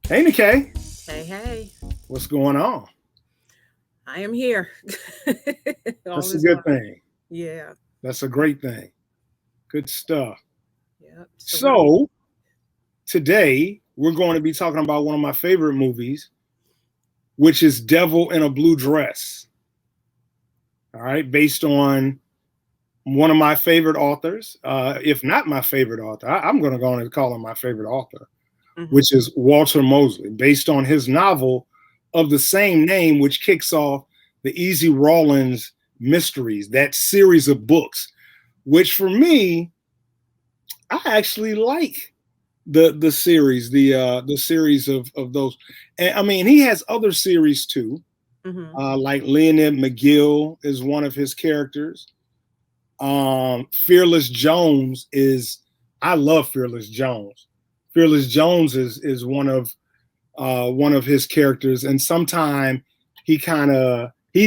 Hey, Nikkei, Hey, hey, what's going on? I am here. All That's a is good well. thing. Yeah. That's a great thing. Good stuff. Yep. So what do we? So, today we're going to be talking about one of my favorite movies, which is Devil in a Blue Dress. All right, based on one of my favorite authors, if not my favorite author. I'm going to go on and call him my favorite author, Hmm. which is Walter Mosley, based on his novel of the same name, which kicks off the Easy Rawlins Mysteries, that series of books, which for me, I actually like the series, the series of those. And I mean, he has other series too, Hmm. like Leonid McGill is one of his characters. Fearless Jones is I love Fearless Jones. Fearless Jones is one of his characters, and sometime he's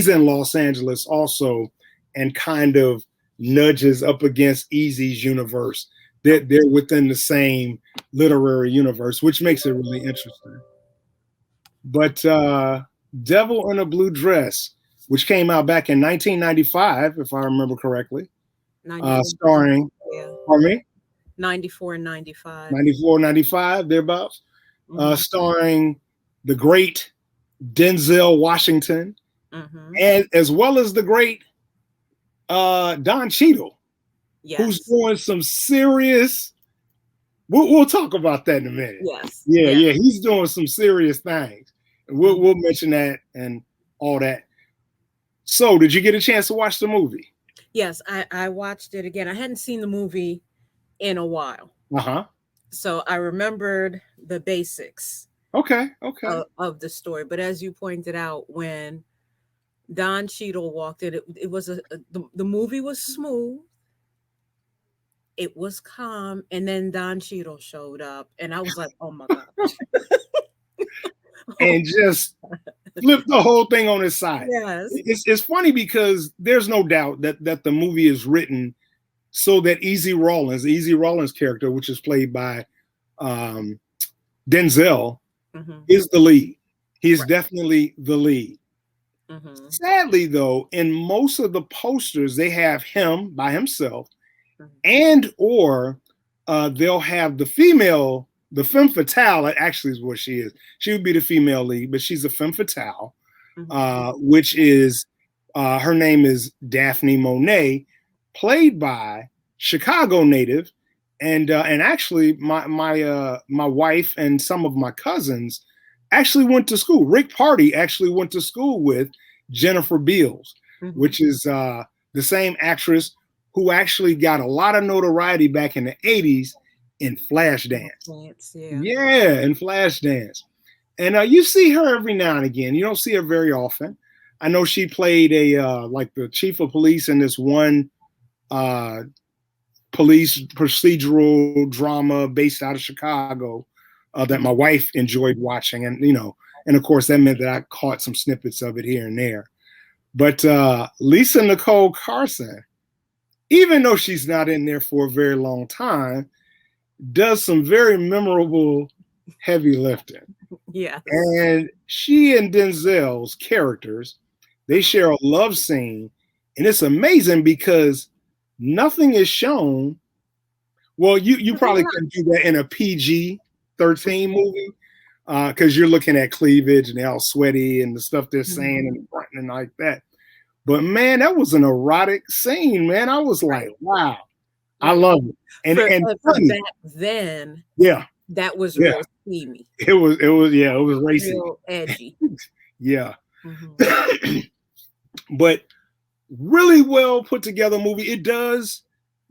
in Los Angeles also, and kind of nudges up against Easy's universe. They're within the same literary universe, which makes it really interesting. But Devil in a Blue Dress, which came out back in 1995, if I remember correctly, 94. starring, Yeah. pardon me, 94 and 95. 94, 95, thereabouts, Hmm. starring the great Denzel Washington, Hmm. and as well as the great Don Cheadle, who's Yes. doing some serious. We'll talk about that in a minute. Yes. Yeah, Yes. yeah, he's doing some serious things. And we'll Hmm. mention that and all that. So, did you get a chance to watch the movie? Yes. I watched it again. I hadn't seen the movie in a while, Uh huh. so I remembered the basics Okay. Okay. of the story. But as you pointed out, when Don Cheadle walked in, it was the movie was smooth, it was calm, and then Don Cheadle showed up, and I was like, "Oh my gosh!" And just flip the whole thing on its side. Yes. It's funny because there's no doubt that the movie is written so that Easy Rawlins character, which is played by um, Denzel, Hmm. is the lead. He is Right. definitely the lead. Hmm. Sadly, though, in most of the posters, they have him by himself, Hmm. and or they'll have the femme fatale. Actually, is what she is. She would be the female lead, but she's a femme fatale, Hmm. which is her name is Daphne Monet, played by Chicago native, and actually my wife and some of my cousins actually went to school. Rick Party actually went to school with Jennifer Beals, Hmm. which is the same actress who actually got a lot of notoriety back in the 80s in Flashdance. Plants, yeah. Yeah, in Flashdance. And you see her every now and again. You don't see her very often. I know she played a like the chief of police in this one uh, police procedural drama based out of Chicago that my Hmm. wife enjoyed watching, and and of course that meant that I caught some snippets of it here and there. But Lisa Nicole Carson, even though she's not in there for a very long time, does some very memorable heavy lifting. Yes. And she and Denzel's characters, they share a love scene, and it's amazing because nothing is shown. Well, you probably couldn't do that in a PG-13 movie because you're looking at cleavage and they're all sweaty and the stuff they're saying Hmm. and and like that. But man, that was an erotic scene, man. I was like, Right. wow, I Right. love it, and For funny, back then, yeah, that was yeah. real steamy, It was racy, real edgy. yeah. Hmm. But really well put together movie. It does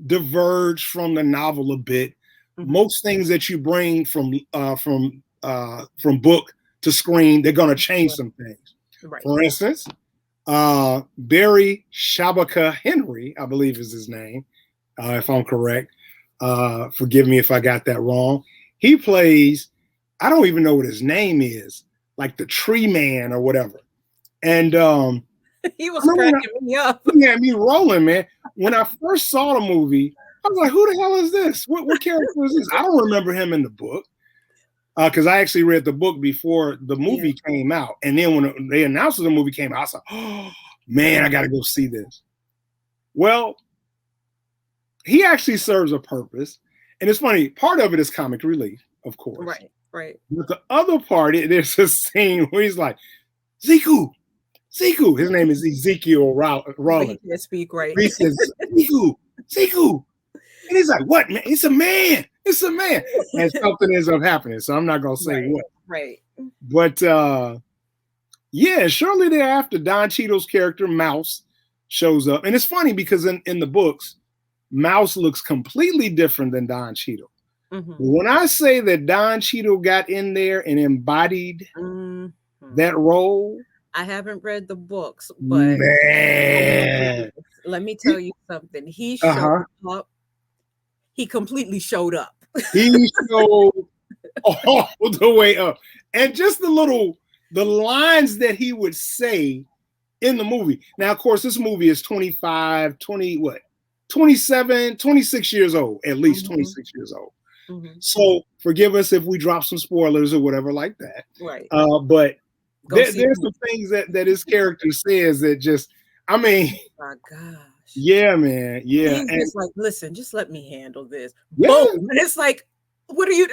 diverge from the novel a bit. Hmm. Most things that you bring from book to screen, they're going to change Right. some things. Right. For instance, Barry Shabaka Henry, I believe is his name, if I'm correct. Forgive me if I got that wrong. He plays, I don't even know what his name is, like the tree man or whatever. And He I was remember cracking me up. he had me rolling, man. When I first saw the movie, I was like, "Who the hell is this? What character is this?" I don't remember him in the book. because I actually read the book before the movie came out, and then when they announced the movie came out, I was like, oh man, I got to go see this. Well, he actually serves a purpose, and it's funny. Part of it is comic relief, of course. Right. But the other part, there's a scene where he's like, Ziku. His name is Ezekiel Rollins. He can't speak right. He says, Ziku. And he's like, what, man? It's a man. And something ends up happening. So I'm not going to say what. Right. But yeah, shortly thereafter, Don Cheadle's character, Mouse, shows up. And it's funny because in the books, Mouse looks completely different than Don Cheadle. Mm-hmm. When I say that Don Cheadle got in there and embodied that role, I haven't read the books, but man, let me tell you something. He showed up. He completely showed up. He showed all the way up. And just the lines that he would say in the movie. Now, of course, this movie is 26 years old, at least 26 years old. Mm-hmm. So forgive us if we drop some spoilers or whatever like that. Right. But there's some things that his character says that just, I mean, oh my gosh. Yeah, man. Yeah. He's just like, listen, just let me handle this. Yeah. Boom. And it's like, what are you,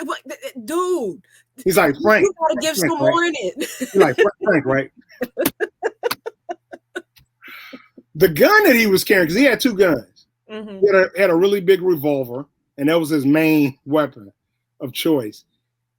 dude? He's like, Frank. You gotta give some more in it. He's like, Frank, right? The gun that he was carrying, because he had two guns. Mm-hmm. He had a really big revolver, and that was his main weapon of choice.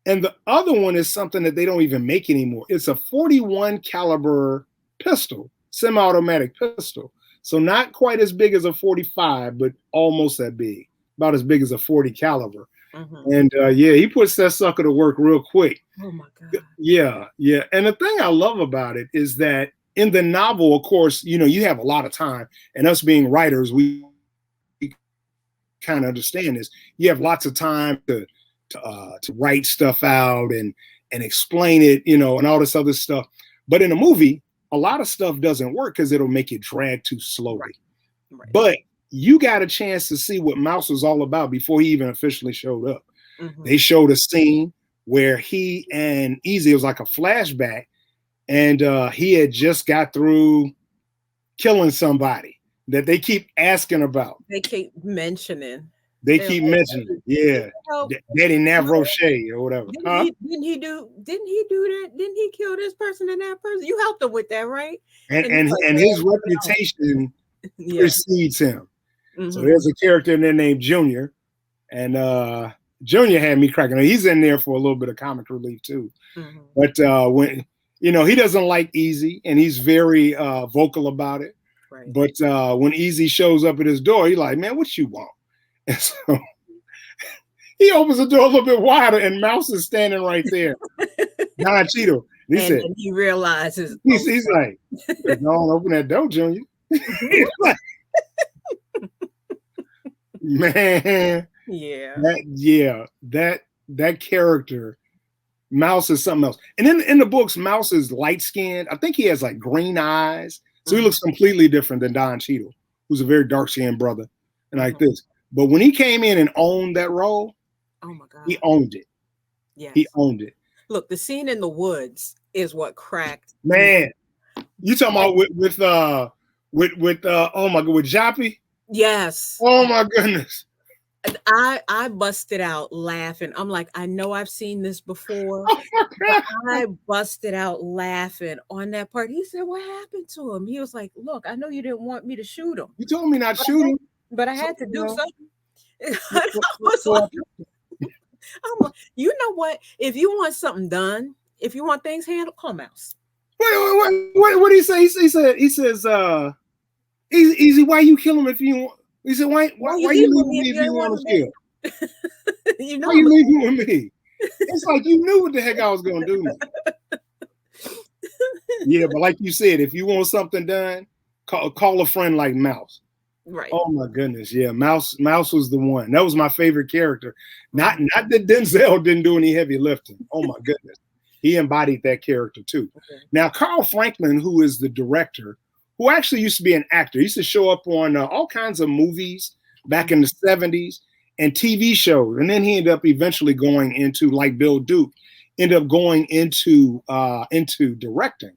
And the other one is something that they don't even make anymore. It's a 41 caliber pistol, semi-automatic pistol. So not quite as big as a 45, but almost that big, about as big as a 40 caliber. Mm-hmm. And he puts that sucker to work real quick. Oh my God. Yeah. And the thing I love about it is that in the novel, of course, you have a lot of time, and us being writers, we kind of understand this. You have lots of time to write stuff out and explain it, and all this other stuff. But in a movie, a lot of stuff doesn't work because it'll make it drag too slowly. Right. But you got a chance to see what Mouse was all about before he even officially showed up. Mm-hmm. They showed a scene where he and Easy, it was like a flashback, and he had just got through killing somebody that they keep asking about. They keep mentioning. Yeah. Daddy Navroche or whatever. Didn't he do that? Didn't he kill this person and that person? You helped him with that, right? And his reputation precedes him. Mm-hmm. So there's a character in there named Junior, and Junior had me cracking. He's in there for a little bit of comic relief too. Mm-hmm. But when he doesn't like Easy, and he's very vocal about it. Right. But when Easy shows up at his door, he's like, "Man, what you want?" And so he opens the door a little bit wider, and Mouse is standing right there. Don Cheadle. He realizes he's like, "Don't open that door, Junior." Man, that character, Mouse, is something else. And in the books, Mouse is light skinned. I think he has like green eyes, so he looks completely different than Don Cheadle, who's a very dark skinned brother, and like this. But when he came in and owned that role, oh my God, he owned it. Yeah, he owned it. Look, the scene in the woods is what cracked. Man, you talking about with oh my God, with Joppy? Yes. Oh my goodness. I busted out laughing. I'm like, I know I've seen this before. But I busted out laughing on that part. He said, "What happened to him?" He was like, "Look, I know you didn't want me to shoot him. You told me not to shoot him. But I had to do something." I was like, you know what? If you want something done, if you want things handled, call Mouse. Wait, what did he say? He says, Easy, why you kill him if you want? He said, why you leaving me if you want to kill? Why you leaving with me? It's like you knew what the heck I was going to do. Yeah, but like you said, if you want something done, call a friend like Mouse. Right. Oh my goodness. Yeah. Mouse was the one. That was my favorite character. Not that Denzel didn't do any heavy lifting. Oh my goodness. He embodied that character too. Okay. Now, Carl Franklin, who is the director, who actually used to be an actor, he used to show up on all kinds of movies back in the 70s. and TV shows. And then he ended up eventually going into, like Bill Duke, ended up going into directing.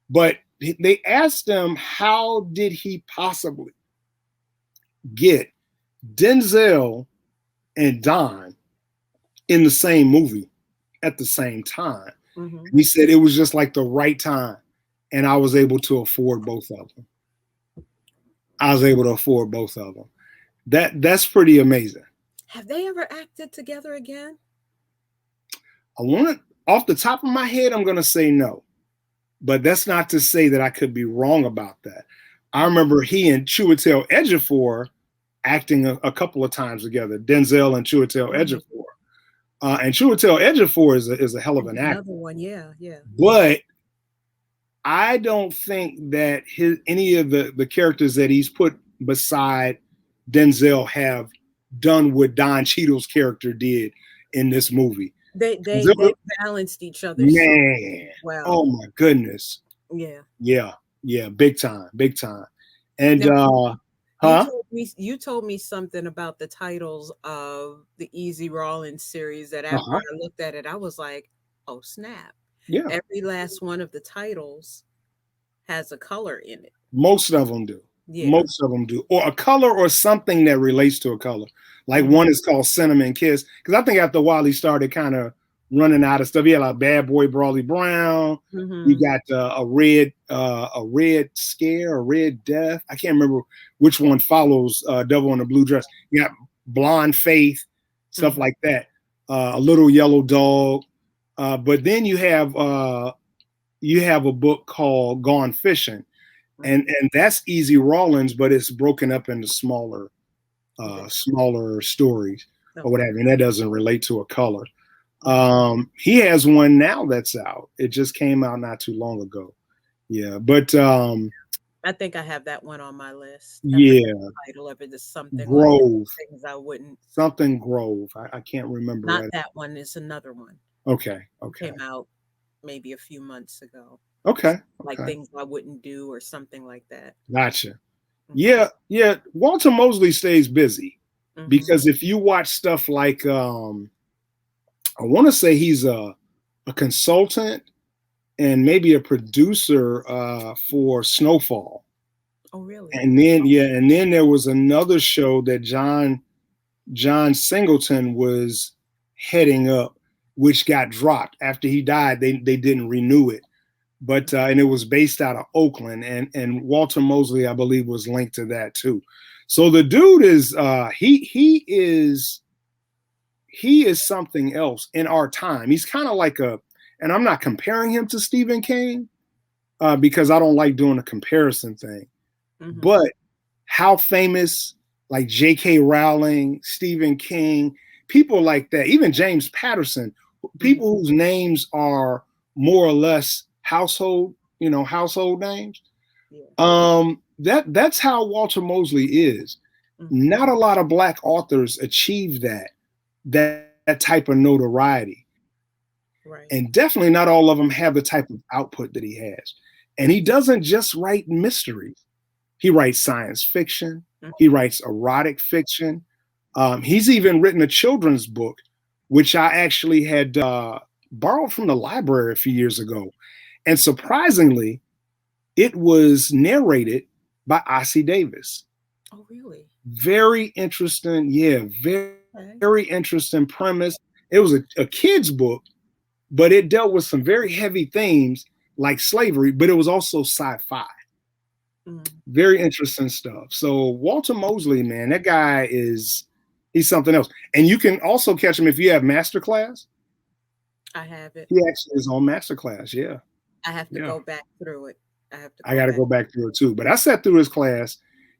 But they asked him, how did he possibly get Denzel and Don in the same movie at the same time? Mm-hmm. He said it was just like the right time, and I was able to afford both of them. I was able to afford both of them. That's pretty amazing. Have they ever acted together again? I want to, off the top of my head, I'm going to say no, but that's not to say that I could be wrong about that. I remember he and Chiwetel Ejiofor acting a couple of times together. Denzel and Chiwetel Ejiofor, and Chiwetel Ejiofor is a hell of an actor. Another one, yeah, yeah. But I don't think that any of the characters that he's put beside Denzel have done what Don Cheadle's character did in this movie. They balanced each other so Man, well. oh my goodness. Yeah. Yeah, big time. And Now, huh? you told me something about the titles of the Easy Rollins series that after Uh-huh. I looked at it, I was like, oh snap. Yeah, Every last one of the titles has a color in it. most of them do. Yeah. Most of them do, or a color or something that relates to a color. Like Mhm. one is called Cinnamon Kiss, because I think after a while he started kind of running out of stuff. He had like Bad Boy Brawley Brown. You Mhm. got a red scare, a red death. I can't remember which one follows Devil in a Blue Dress. You got Blonde Faith, stuff Mhm. like that. A Little Yellow Dog. But then you have a book called Gone Fishing, and that's Easy Rollins, but it's broken up into smaller Okay. smaller stories or what Okay. have you. And that doesn't relate to a color. Mhm. He has one now that's out. It just came out not too long ago. Yeah, but I think I have that one on my list. I forget yeah, the title of it. It's something like Grove, things I wouldn't. something Grove. I can't remember Not right. that one. It's another one. Okay, Came out maybe a few months ago. okay, Like okay. things I wouldn't do or something like that. Gotcha. Mhm. Yeah. Walter Mosley stays busy Mhm. because if you watch stuff like I want to say he's a consultant and maybe a producer for Snowfall. Oh, really? And then there was another show that John Singleton was heading up, which got dropped after he died. They didn't renew it, but and it was based out of Oakland, and Walter Mosley, I believe, was linked to that too. So the dude is he is something else in our time. He's kind of like and I'm not comparing him to Stephen King because I don't like doing a comparison thing, Mhm. but how famous like J.K. Rowling, Stephen King, people like that, even James Patterson, Mhm. people whose names are more or less household names. Yeah. That's how Walter Mosley is. Mhm. Not a lot of black authors achieve that type of notoriety. Right. And definitely not all of them have the type of output that he has. And he doesn't just write mysteries. He writes science fiction. He Mhm. writes erotic fiction. He's even written a children's book, which I actually had borrowed from the library a few years ago. And surprisingly, it was narrated by Ossie Davis. Oh, really? Very interesting. Yeah, Okay. very interesting premise. It was a kid's book, but it dealt with some very heavy themes like slavery, but it was also sci-fi. Mm. Very interesting stuff. So Walter Mosley, man, that guy he's something else. And you can also catch him if you have Masterclass. I have it. He actually is on Masterclass. Yeah. I have to Yeah. go back through it. I have to I go got to back. go back through it too. But I sat through his class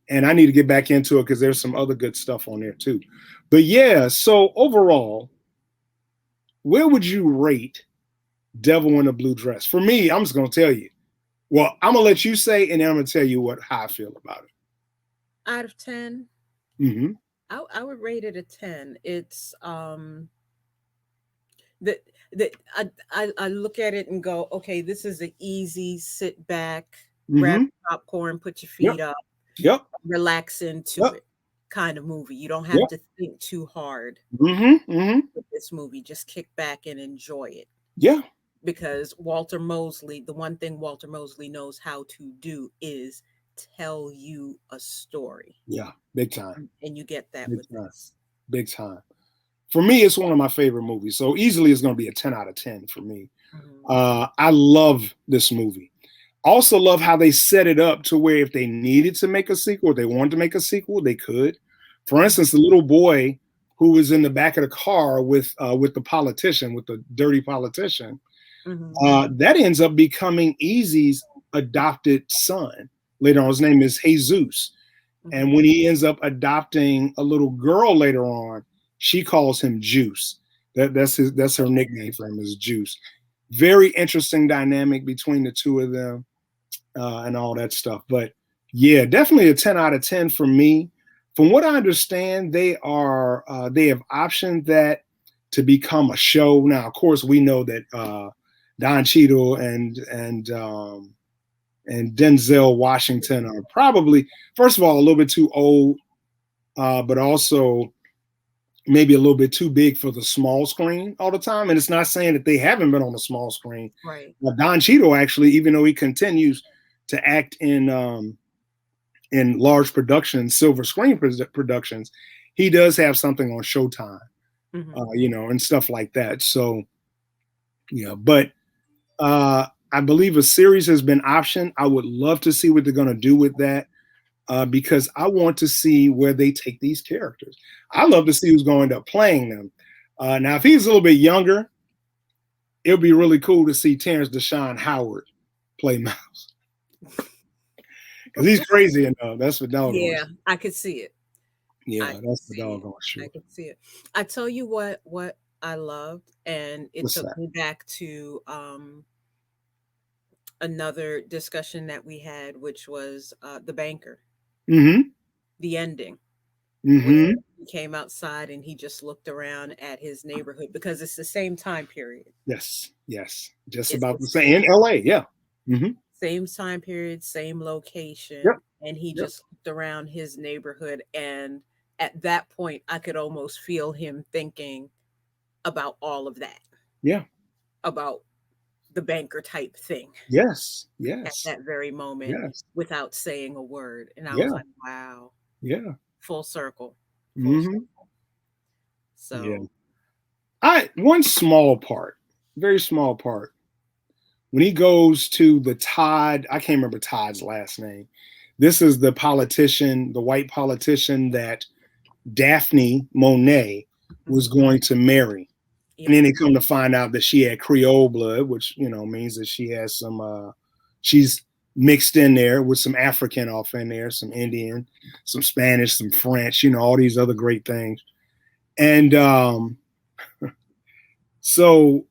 and I need to get back into it because there's some other good stuff on there too. But yeah, so overall, where would you rate Devil in a Blue Dress? For me, I'm just going to tell you. Well, I'm going to let you say, and then I'm going to tell you how I feel about it. Out of 10, Mm-hmm. I would rate it a 10. It's that I look at it and go, okay, this is an easy sit back, grab Mm-hmm. popcorn, put your Yep. feet up, Yep. relax into Yep. it. kind of movie. You don't have Yeah. to think too hard Mm-hmm. with this movie. Just kick back and enjoy it. Yeah. Because Walter Mosley, the one thing Walter Mosley knows how to do is tell you a story. Yeah. Big time. And you get that Big with time. this. Big time. For me, it's one of my favorite movies. So easily it's going to be a 10 out of 10 for me. I love this movie. Also love how they set it up to where if they needed to make a sequel, they wanted to make a sequel, they could. For instance, the little boy who was in the back of the car with the politician, with the dirty politician, that ends up becoming Easy's adopted son. Later on, his name is Jesus. And when he ends up adopting a little girl later on, she calls him Juice. That's her nickname for him, is Juice. Very interesting dynamic between the two of them, and all that stuff. But yeah, definitely a 10 out of 10 for me. From what I understand, they have optioned that to become a show. Now, of course, we know that Don Cheadle and Denzel Washington are probably, first of all, a little bit too old, but also maybe a little bit too big for the small screen all the time. And it's not saying that they haven't been on the small screen. Right. But Don Cheadle, actually, even though he continues to act in large productions, silver screen productions, he does have something on Showtime, and stuff like that. So, but I believe a series has been optioned. I would love to see what they're going to do with that, because I want to see where they take these characters. I love to see who's going to end up playing them. Now, if he's a little bit younger, it would be really cool to see Terrence Deshaun Howard play Mouse. Because he's crazy enough. That's for doggone. Yeah, I could see it. Yeah, that's for doggone sure. I could see it. I tell you what I loved, and it took me back to another discussion that we had, which was the banker. The ending. When he came outside and he just looked around at his neighborhood, because it's the same time period. Yes. Just about the same in LA. Yeah. Same time period, same location. And he just looked around his neighborhood. And at that point, I could almost feel him thinking about all of that. Yeah. About the banker type thing. Yes. At that very moment, without saying a word. And I was like, wow. Yeah. Full circle. So one small part, very small part. When he goes to the Todd, I can't remember Todd's last name. This is the politician, the white politician that Daphne Monet was going to marry. And then they come to find out that she had Creole blood, which, means that she has some, she's mixed in there with some African off in there, some Indian, some Spanish, some French, all these other great things. And so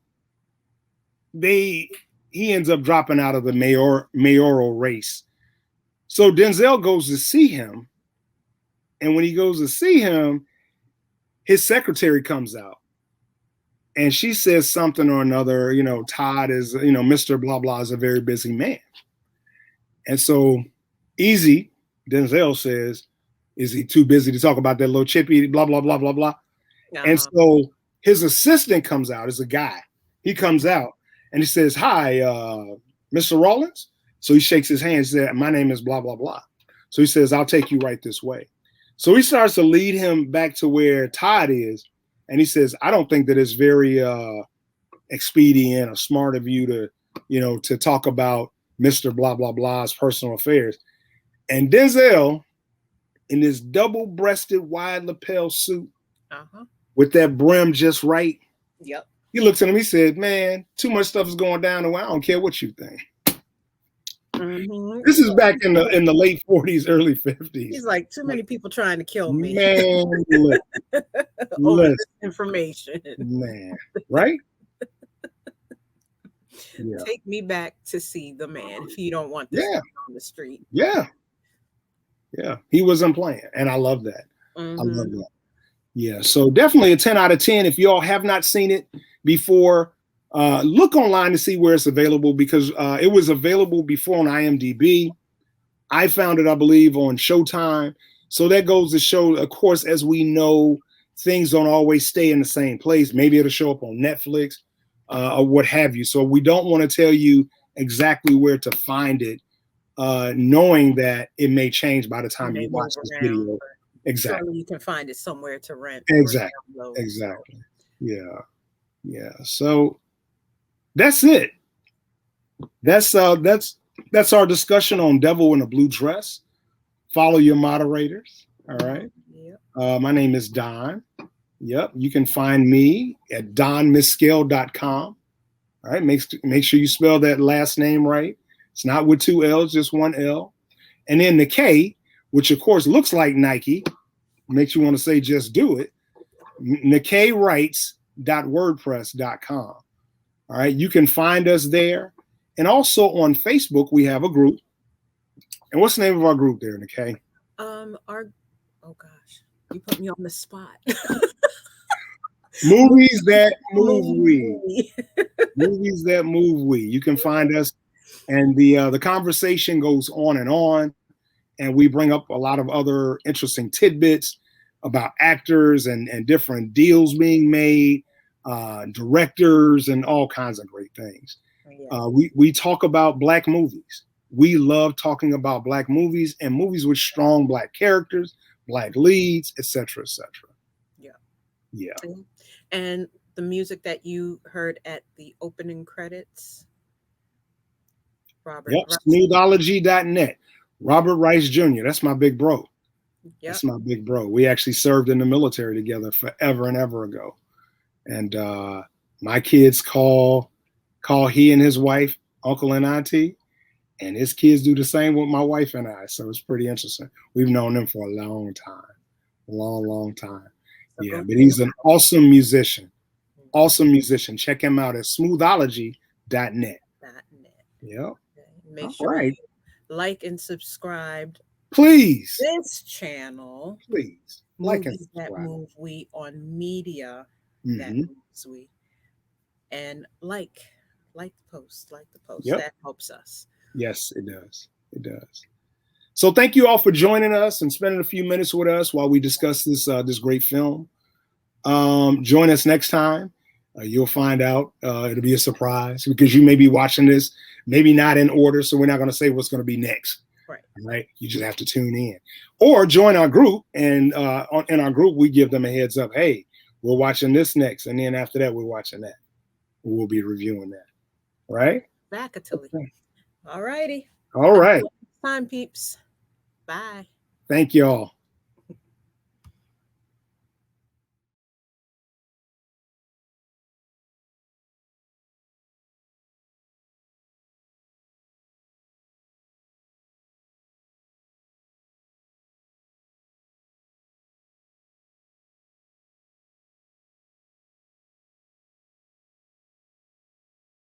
he ends up dropping out of the mayoral race. So Denzel goes to see him. And when he goes to see him, his secretary comes out. And she says something or another, Todd is, Mr. Blah, blah is a very busy man. And so Denzel says, is he too busy to talk about that little chippy, blah, blah, blah, blah, blah. And so his assistant comes out, as a guy. He comes out and he says, hi, Mr. Rawlins. So he shakes his hand and says, my name is blah, blah, blah. So he says, I'll take you right this way. So he starts to lead him back to where Todd is. And he says, I don't think that it's very expedient or smart of you to talk about Mr. Blah, blah, blah's personal affairs. And Denzel, in this double-breasted, wide lapel suit, with that brim just right, he looks at him, he said, man, too much stuff is going down, and I don't care what you think. This is back in the late 40s, early 50s. He's like, too many people trying to kill me. Man, over this information. Man, right? Take me back to see the man if you don't want this on the street. Yeah. He wasn't playing, and I love that. I love that. Yeah, so definitely a 10 out of 10. If y'all have not seen it before, look online to see where it's available, because it was available before on IMDb. I found it, I believe, on Showtime. So that goes to show, of course, as we know, things don't always stay in the same place. Maybe it'll show up on Netflix or what have you. So we don't want to tell you exactly where to find it, knowing that it may change by the time you watch this video. Exactly. Surely you can find it somewhere to rent. Exactly. Or download, exactly. So. Yeah. So that's it. That's our discussion on Devil in a Blue Dress. Follow your moderators. All right. Yep. My name is Don. Yep. You can find me at donmiscale.com. All right. Make sure you spell that last name right. It's not with 2 L's, just 1 L. And then the K, which of course looks like Nike, makes you want to say just do it. NikayWrites.wordpress.com. All right. You can find us there. And also on Facebook, we have a group. And what's the name of our group there, Nikay? Oh gosh, you put me on the spot. Movies that move we. Movies that move we. You can find us, and the conversation goes on, and we bring up a lot of other interesting tidbits about actors and different deals being made, directors, and all kinds of great things. Yeah. We talk about Black movies. We love talking about Black movies and movies with strong Black characters, Black leads, etc., etc. Yeah. And the music that you heard at the opening credits, Robert. Yep. Smoothology.net. Robert Rice Jr. That's my big bro. Yep. That's my big bro. We actually served in the military together forever and ever ago. And my kids call he and his wife uncle and auntie, and his kids do the same with my wife and I. So it's pretty interesting. We've known them for a long time. Long time. Yeah, but he's an awesome musician. Awesome musician. Check him out at smoothology.net. Yep. Make sure you like and subscribe. Please. This channel. Please. Like and subscribe. That move we on media that moves we. And like the post. Yep. That helps us. Yes, it does. It does. So thank you all for joining us and spending a few minutes with us while we discuss this great film. Join us next time. You'll find out. It'll be a surprise because you may be watching this, maybe not in order, so we're not going to say what's going to be next. Right? You just have to tune in. Or join our group, and in our group, we give them a heads up. Hey, we're watching this next, and then after that, we're watching that. We'll be reviewing that. Right? Back until All righty. All right. Time, peeps. Bye. Thank you all.